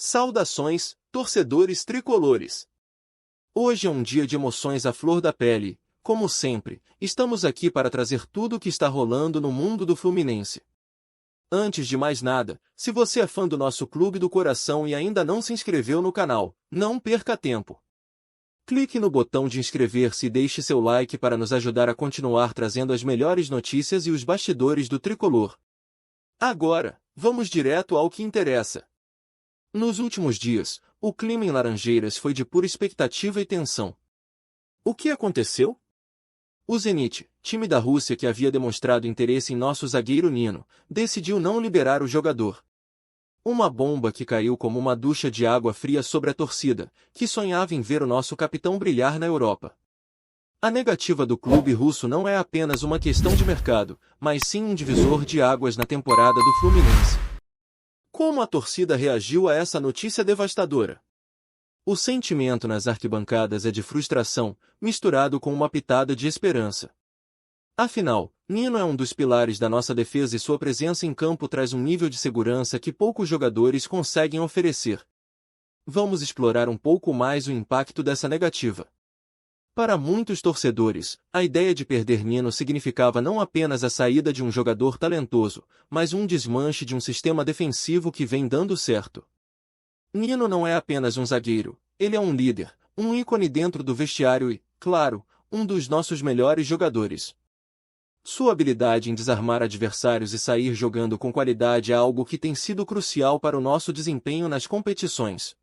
Saudações, torcedores tricolores! Hoje é um dia de emoções à flor da pele. Como sempre, estamos aqui para trazer tudo o que está rolando no mundo do Fluminense. Antes de mais nada, se você é fã do nosso clube do coração e ainda não se inscreveu no canal, não perca tempo. Clique no botão de inscrever-se e deixe seu like para nos ajudar a continuar trazendo as melhores notícias e os bastidores do tricolor. Agora, vamos direto ao que interessa. Nos últimos dias, o clima em Laranjeiras foi de pura expectativa e tensão. O que aconteceu? O Zenit, time da Rússia que havia demonstrado interesse em nosso zagueiro Nino, decidiu não liberar o jogador. Uma bomba que caiu como uma ducha de água fria sobre a torcida, que sonhava em ver o nosso capitão brilhar na Europa. A negativa do clube russo não é apenas uma questão de mercado, mas sim um divisor de águas na temporada do Fluminense. Como a torcida reagiu a essa notícia devastadora? O sentimento nas arquibancadas é de frustração, misturado com uma pitada de esperança. Afinal, Nino é um dos pilares da nossa defesa e sua presença em campo traz um nível de segurança que poucos jogadores conseguem oferecer. Vamos explorar um pouco mais o impacto dessa negativa. Para muitos torcedores, a ideia de perder Nino significava não apenas a saída de um jogador talentoso, mas um desmanche de um sistema defensivo que vem dando certo. Nino não é apenas um zagueiro, ele é um líder, um ícone dentro do vestiário e, claro, um dos nossos melhores jogadores. Sua habilidade em desarmar adversários e sair jogando com qualidade é algo que tem sido crucial para o nosso desempenho nas competições.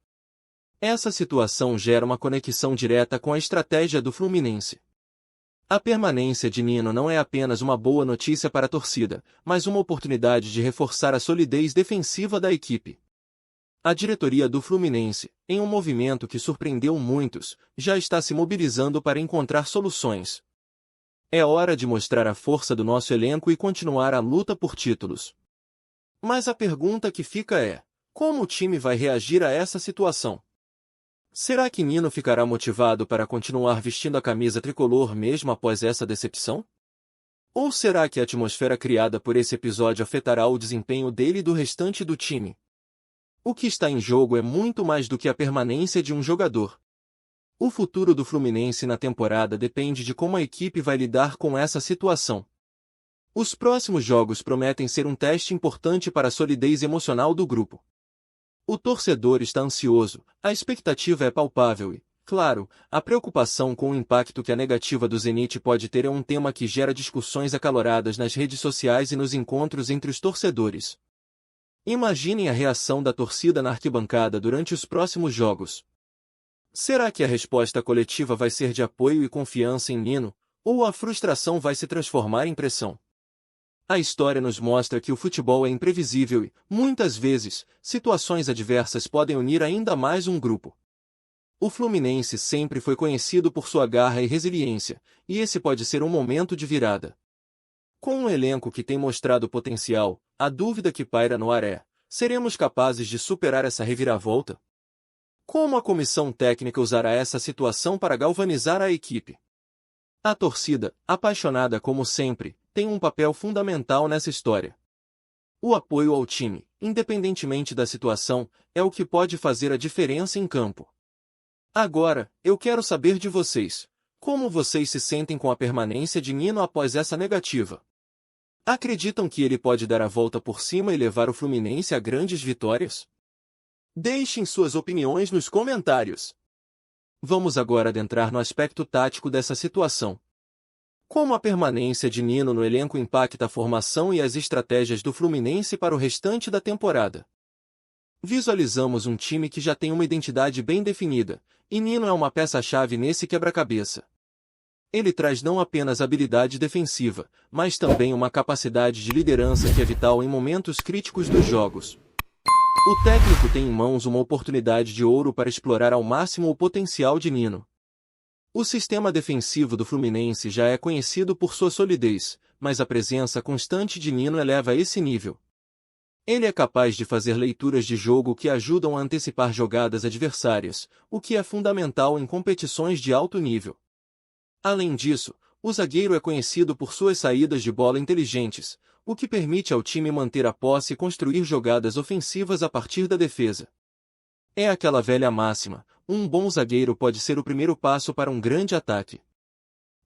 Essa situação gera uma conexão direta com a estratégia do Fluminense. A permanência de Nino não é apenas uma boa notícia para a torcida, mas uma oportunidade de reforçar a solidez defensiva da equipe. A diretoria do Fluminense, em um movimento que surpreendeu muitos, já está se mobilizando para encontrar soluções. É hora de mostrar a força do nosso elenco e continuar a luta por títulos. Mas a pergunta que fica é: como o time vai reagir a essa situação? Será que Nino ficará motivado para continuar vestindo a camisa tricolor mesmo após essa decepção? Ou será que a atmosfera criada por esse episódio afetará o desempenho dele e do restante do time? O que está em jogo é muito mais do que a permanência de um jogador. O futuro do Fluminense na temporada depende de como a equipe vai lidar com essa situação. Os próximos jogos prometem ser um teste importante para a solidez emocional do grupo. O torcedor está ansioso, a expectativa é palpável e, claro, a preocupação com o impacto que a negativa do Zenit pode ter é um tema que gera discussões acaloradas nas redes sociais e nos encontros entre os torcedores. Imaginem a reação da torcida na arquibancada durante os próximos jogos. Será que a resposta coletiva vai ser de apoio e confiança em Nino, ou a frustração vai se transformar em pressão? A história nos mostra que o futebol é imprevisível e, muitas vezes, situações adversas podem unir ainda mais um grupo. O Fluminense sempre foi conhecido por sua garra e resiliência, e esse pode ser um momento de virada. Com um elenco que tem mostrado potencial, a dúvida que paira no ar é: seremos capazes de superar essa reviravolta? Como a comissão técnica usará essa situação para galvanizar a equipe? A torcida, apaixonada como sempre, tem um papel fundamental nessa história. O apoio ao time, independentemente da situação, é o que pode fazer a diferença em campo. Agora, eu quero saber de vocês. Como vocês se sentem com a permanência de Nino após essa negativa? Acreditam que ele pode dar a volta por cima e levar o Fluminense a grandes vitórias? Deixem suas opiniões nos comentários. Vamos agora adentrar no aspecto tático dessa situação. Como a permanência de Nino no elenco impacta a formação e as estratégias do Fluminense para o restante da temporada? Visualizamos um time que já tem uma identidade bem definida, e Nino é uma peça-chave nesse quebra-cabeça. Ele traz não apenas habilidade defensiva, mas também uma capacidade de liderança que é vital em momentos críticos dos jogos. O técnico tem em mãos uma oportunidade de ouro para explorar ao máximo o potencial de Nino. O sistema defensivo do Fluminense já é conhecido por sua solidez, mas a presença constante de Nino eleva esse nível. Ele é capaz de fazer leituras de jogo que ajudam a antecipar jogadas adversárias, o que é fundamental em competições de alto nível. Além disso, o zagueiro é conhecido por suas saídas de bola inteligentes, o que permite ao time manter a posse e construir jogadas ofensivas a partir da defesa. É aquela velha máxima: um bom zagueiro pode ser o primeiro passo para um grande ataque.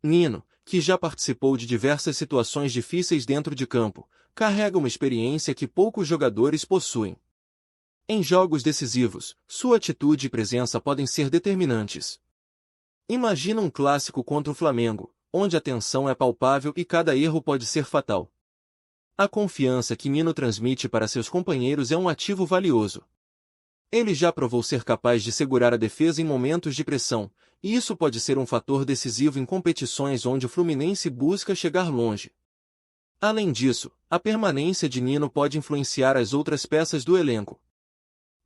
Nino, que já participou de diversas situações difíceis dentro de campo, carrega uma experiência que poucos jogadores possuem. Em jogos decisivos, sua atitude e presença podem ser determinantes. Imagina um clássico contra o Flamengo, onde a tensão é palpável e cada erro pode ser fatal. A confiança que Nino transmite para seus companheiros é um ativo valioso. Ele já provou ser capaz de segurar a defesa em momentos de pressão, e isso pode ser um fator decisivo em competições onde o Fluminense busca chegar longe. Além disso, a permanência de Nino pode influenciar as outras peças do elenco.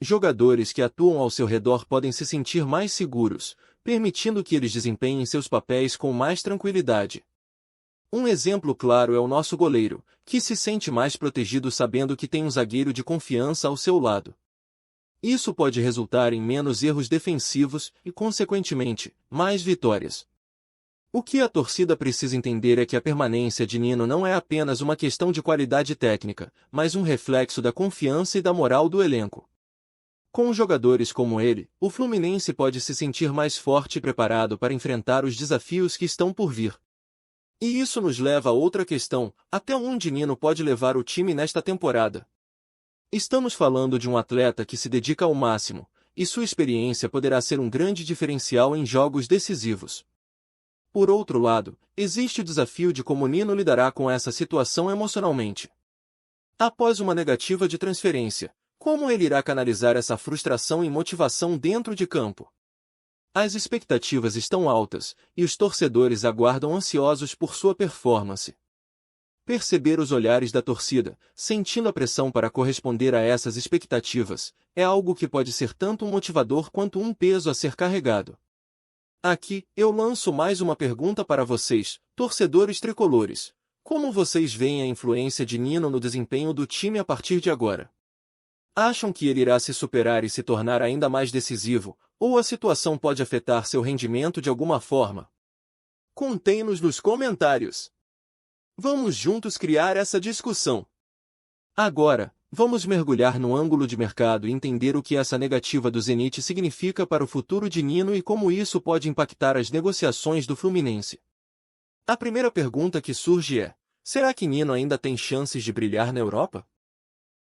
Jogadores que atuam ao seu redor podem se sentir mais seguros, permitindo que eles desempenhem seus papéis com mais tranquilidade. Um exemplo claro é o nosso goleiro, que se sente mais protegido sabendo que tem um zagueiro de confiança ao seu lado. Isso pode resultar em menos erros defensivos e, consequentemente, mais vitórias. O que a torcida precisa entender é que a permanência de Nino não é apenas uma questão de qualidade técnica, mas um reflexo da confiança e da moral do elenco. Com jogadores como ele, o Fluminense pode se sentir mais forte e preparado para enfrentar os desafios que estão por vir. E isso nos leva a outra questão: até onde Nino pode levar o time nesta temporada? Estamos falando de um atleta que se dedica ao máximo, e sua experiência poderá ser um grande diferencial em jogos decisivos. Por outro lado, existe o desafio de como Nino lidará com essa situação emocionalmente. Após uma negativa de transferência, como ele irá canalizar essa frustração em motivação dentro de campo? As expectativas estão altas, e os torcedores aguardam ansiosos por sua performance. Perceber os olhares da torcida, sentindo a pressão para corresponder a essas expectativas, é algo que pode ser tanto um motivador quanto um peso a ser carregado. Aqui, eu lanço mais uma pergunta para vocês, torcedores tricolores. Como vocês veem a influência de Nino no desempenho do time a partir de agora? Acham que ele irá se superar e se tornar ainda mais decisivo, ou a situação pode afetar seu rendimento de alguma forma? Contem-nos nos comentários. Vamos juntos criar essa discussão. Agora, vamos mergulhar no ângulo de mercado e entender o que essa negativa do Zenit significa para o futuro de Nino e como isso pode impactar as negociações do Fluminense. A primeira pergunta que surge é: será que Nino ainda tem chances de brilhar na Europa?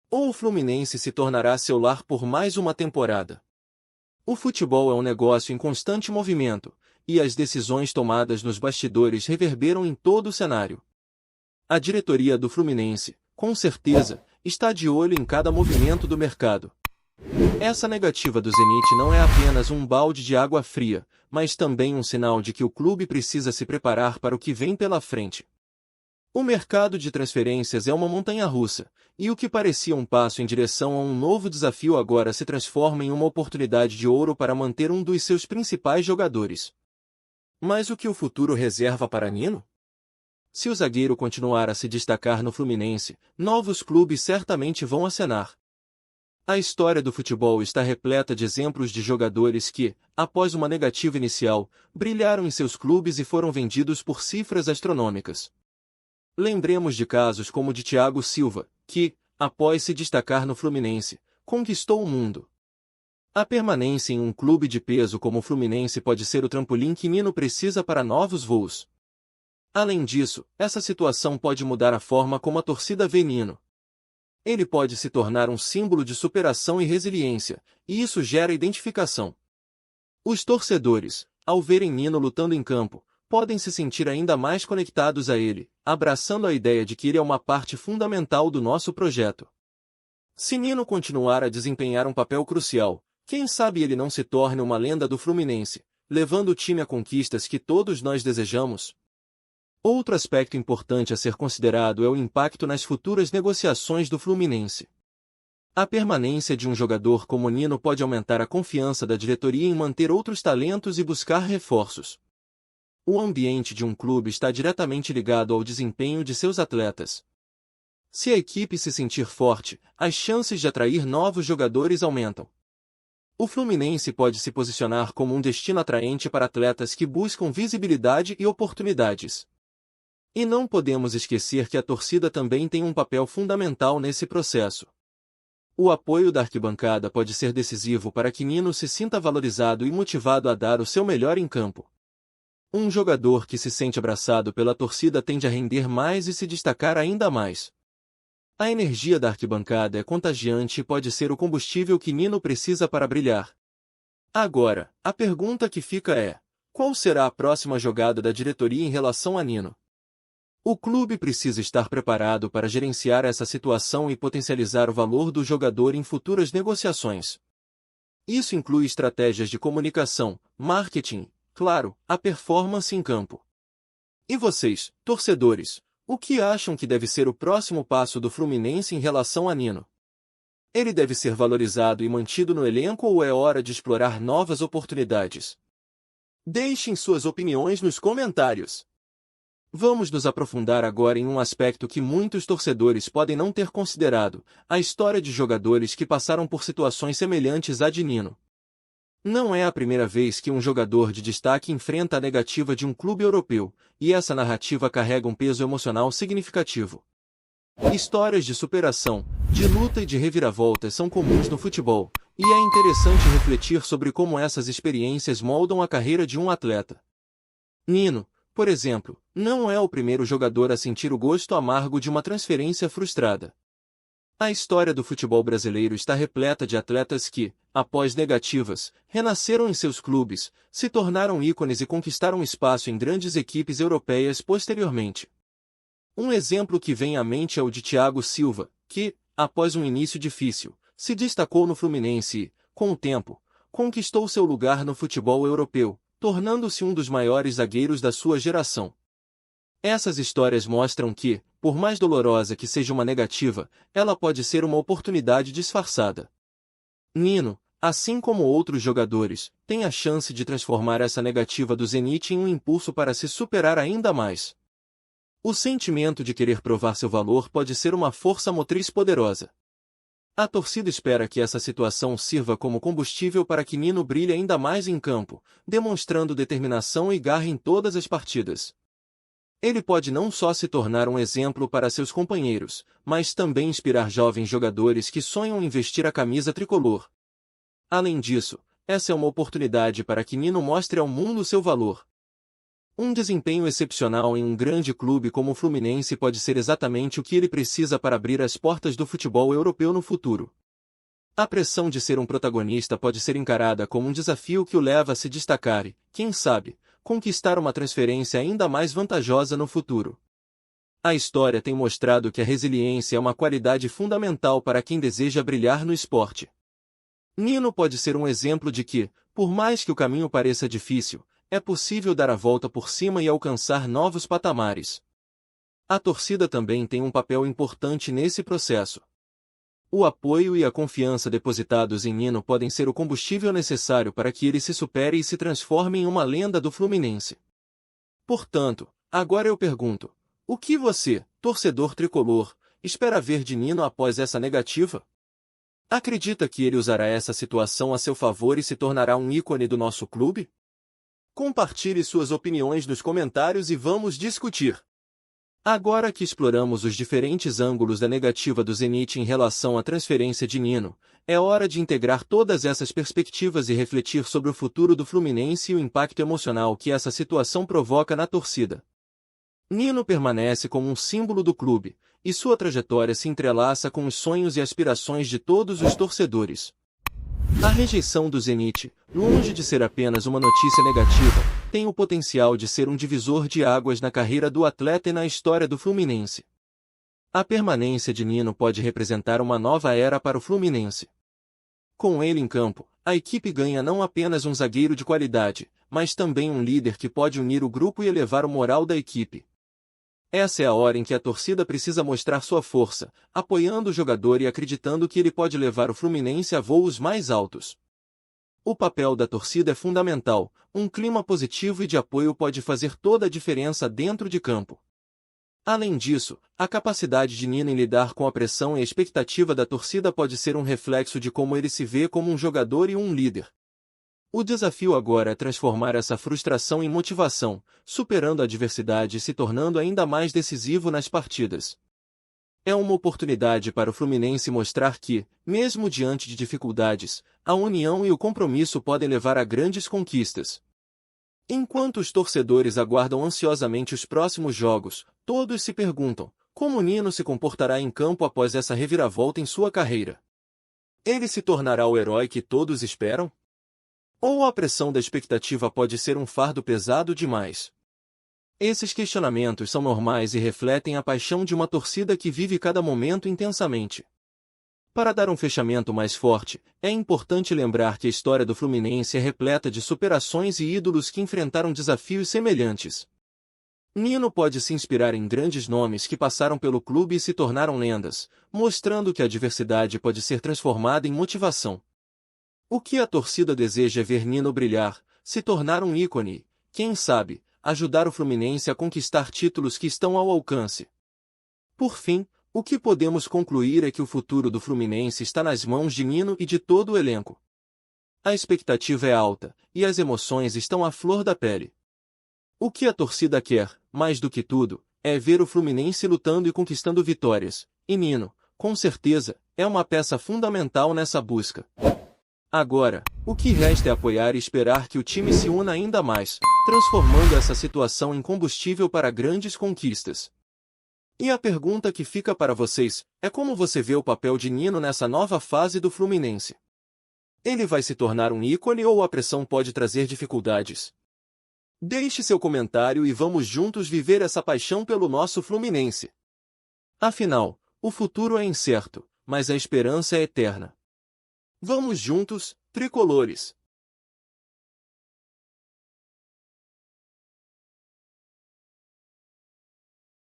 Ou o Fluminense se tornará seu lar por mais uma temporada? O futebol é um negócio em constante movimento, e as decisões tomadas nos bastidores reverberam em todo o cenário. A diretoria do Fluminense, com certeza, está de olho em cada movimento do mercado. Essa negativa do Zenit não é apenas um balde de água fria, mas também um sinal de que o clube precisa se preparar para o que vem pela frente. O mercado de transferências é uma montanha-russa, e o que parecia um passo em direção a um novo desafio agora se transforma em uma oportunidade de ouro para manter um dos seus principais jogadores. Mas o que o futuro reserva para Nino? Se o zagueiro continuar a se destacar no Fluminense, novos clubes certamente vão acenar. A história do futebol está repleta de exemplos de jogadores que, após uma negativa inicial, brilharam em seus clubes e foram vendidos por cifras astronômicas. Lembremos de casos como o de Thiago Silva, que, após se destacar no Fluminense, conquistou o mundo. A permanência em um clube de peso como o Fluminense pode ser o trampolim que Nino precisa para novos voos. Além disso, essa situação pode mudar a forma como a torcida vê Nino. Ele pode se tornar um símbolo de superação e resiliência, e isso gera identificação. Os torcedores, ao verem Nino lutando em campo, podem se sentir ainda mais conectados a ele, abraçando a ideia de que ele é uma parte fundamental do nosso projeto. Se Nino continuar a desempenhar um papel crucial, quem sabe ele não se torne uma lenda do Fluminense, levando o time a conquistas que todos nós desejamos? Outro aspecto importante a ser considerado é o impacto nas futuras negociações do Fluminense. A permanência de um jogador como Nino pode aumentar a confiança da diretoria em manter outros talentos e buscar reforços. O ambiente de um clube está diretamente ligado ao desempenho de seus atletas. Se a equipe se sentir forte, as chances de atrair novos jogadores aumentam. O Fluminense pode se posicionar como um destino atraente para atletas que buscam visibilidade e oportunidades. E não podemos esquecer que a torcida também tem um papel fundamental nesse processo. O apoio da arquibancada pode ser decisivo para que Nino se sinta valorizado e motivado a dar o seu melhor em campo. Um jogador que se sente abraçado pela torcida tende a render mais e se destacar ainda mais. A energia da arquibancada é contagiante e pode ser o combustível que Nino precisa para brilhar. Agora, a pergunta que fica é: qual será a próxima jogada da diretoria em relação a Nino? O clube precisa estar preparado para gerenciar essa situação e potencializar o valor do jogador em futuras negociações. Isso inclui estratégias de comunicação, marketing, claro, a performance em campo. E vocês, torcedores, o que acham que deve ser o próximo passo do Fluminense em relação a Nino? Ele deve ser valorizado e mantido no elenco ou é hora de explorar novas oportunidades? Deixem suas opiniões nos comentários. Vamos nos aprofundar agora em um aspecto que muitos torcedores podem não ter considerado: a história de jogadores que passaram por situações semelhantes à de Nino. Não é a primeira vez que um jogador de destaque enfrenta a negativa de um clube europeu, e essa narrativa carrega um peso emocional significativo. Histórias de superação, de luta e de reviravoltas são comuns no futebol, e é interessante refletir sobre como essas experiências moldam a carreira de um atleta. Nino, por exemplo, não é o primeiro jogador a sentir o gosto amargo de uma transferência frustrada. A história do futebol brasileiro está repleta de atletas que, após negativas, renasceram em seus clubes, se tornaram ícones e conquistaram espaço em grandes equipes europeias posteriormente. Um exemplo que vem à mente é o de Thiago Silva, que, após um início difícil, se destacou no Fluminense e, com o tempo, conquistou seu lugar no futebol europeu, tornando-se um dos maiores zagueiros da sua geração. Essas histórias mostram que, por mais dolorosa que seja uma negativa, ela pode ser uma oportunidade disfarçada. Nino, assim como outros jogadores, tem a chance de transformar essa negativa do Zenit em um impulso para se superar ainda mais. O sentimento de querer provar seu valor pode ser uma força motriz poderosa. A torcida espera que essa situação sirva como combustível para que Nino brilhe ainda mais em campo, demonstrando determinação e garra em todas as partidas. Ele pode não só se tornar um exemplo para seus companheiros, mas também inspirar jovens jogadores que sonham em vestir a camisa tricolor. Além disso, essa é uma oportunidade para que Nino mostre ao mundo seu valor. Um desempenho excepcional em um grande clube como o Fluminense pode ser exatamente o que ele precisa para abrir as portas do futebol europeu no futuro. A pressão de ser um protagonista pode ser encarada como um desafio que o leva a se destacar e, quem sabe, conquistar uma transferência ainda mais vantajosa no futuro. A história tem mostrado que a resiliência é uma qualidade fundamental para quem deseja brilhar no esporte. Nino pode ser um exemplo de que, por mais que o caminho pareça difícil, é possível dar a volta por cima e alcançar novos patamares. A torcida também tem um papel importante nesse processo. O apoio e a confiança depositados em Nino podem ser o combustível necessário para que ele se supere e se transforme em uma lenda do Fluminense. Portanto, agora eu pergunto: o que você, torcedor tricolor, espera ver de Nino após essa negativa? Acredita que ele usará essa situação a seu favor e se tornará um ícone do nosso clube? Compartilhe suas opiniões nos comentários e vamos discutir. Agora que exploramos os diferentes ângulos da negativa do Zenit em relação à transferência de Nino, é hora de integrar todas essas perspectivas e refletir sobre o futuro do Fluminense e o impacto emocional que essa situação provoca na torcida. Nino permanece como um símbolo do clube, e sua trajetória se entrelaça com os sonhos e aspirações de todos os torcedores. A rejeição do Zenit, longe de ser apenas uma notícia negativa, tem o potencial de ser um divisor de águas na carreira do atleta e na história do Fluminense. A permanência de Nino pode representar uma nova era para o Fluminense. Com ele em campo, a equipe ganha não apenas um zagueiro de qualidade, mas também um líder que pode unir o grupo e elevar o moral da equipe. Essa é a hora em que a torcida precisa mostrar sua força, apoiando o jogador e acreditando que ele pode levar o Fluminense a voos mais altos. O papel da torcida é fundamental, um clima positivo e de apoio pode fazer toda a diferença dentro de campo. Além disso, a capacidade de Nino em lidar com a pressão e a expectativa da torcida pode ser um reflexo de como ele se vê como um jogador e um líder. O desafio agora é transformar essa frustração em motivação, superando a adversidade e se tornando ainda mais decisivo nas partidas. É uma oportunidade para o Fluminense mostrar que, mesmo diante de dificuldades, a união e o compromisso podem levar a grandes conquistas. Enquanto os torcedores aguardam ansiosamente os próximos jogos, todos se perguntam: como Nino se comportará em campo após essa reviravolta em sua carreira? Ele se tornará o herói que todos esperam? Ou a pressão da expectativa pode ser um fardo pesado demais? Esses questionamentos são normais e refletem a paixão de uma torcida que vive cada momento intensamente. Para dar um fechamento mais forte, é importante lembrar que a história do Fluminense é repleta de superações e ídolos que enfrentaram desafios semelhantes. Nino pode se inspirar em grandes nomes que passaram pelo clube e se tornaram lendas, mostrando que a adversidade pode ser transformada em motivação. O que a torcida deseja é ver Nino brilhar, se tornar um ícone e, quem sabe, ajudar o Fluminense a conquistar títulos que estão ao alcance. Por fim, o que podemos concluir é que o futuro do Fluminense está nas mãos de Nino e de todo o elenco. A expectativa é alta, e as emoções estão à flor da pele. O que a torcida quer, mais do que tudo, é ver o Fluminense lutando e conquistando vitórias, e Nino, com certeza, é uma peça fundamental nessa busca. Agora, o que resta é apoiar e esperar que o time se una ainda mais, transformando essa situação em combustível para grandes conquistas. E a pergunta que fica para vocês é: como você vê o papel de Nino nessa nova fase do Fluminense? Ele vai se tornar um ícone ou a pressão pode trazer dificuldades? Deixe seu comentário e vamos juntos viver essa paixão pelo nosso Fluminense. Afinal, o futuro é incerto, mas a esperança é eterna. Vamos juntos, tricolores!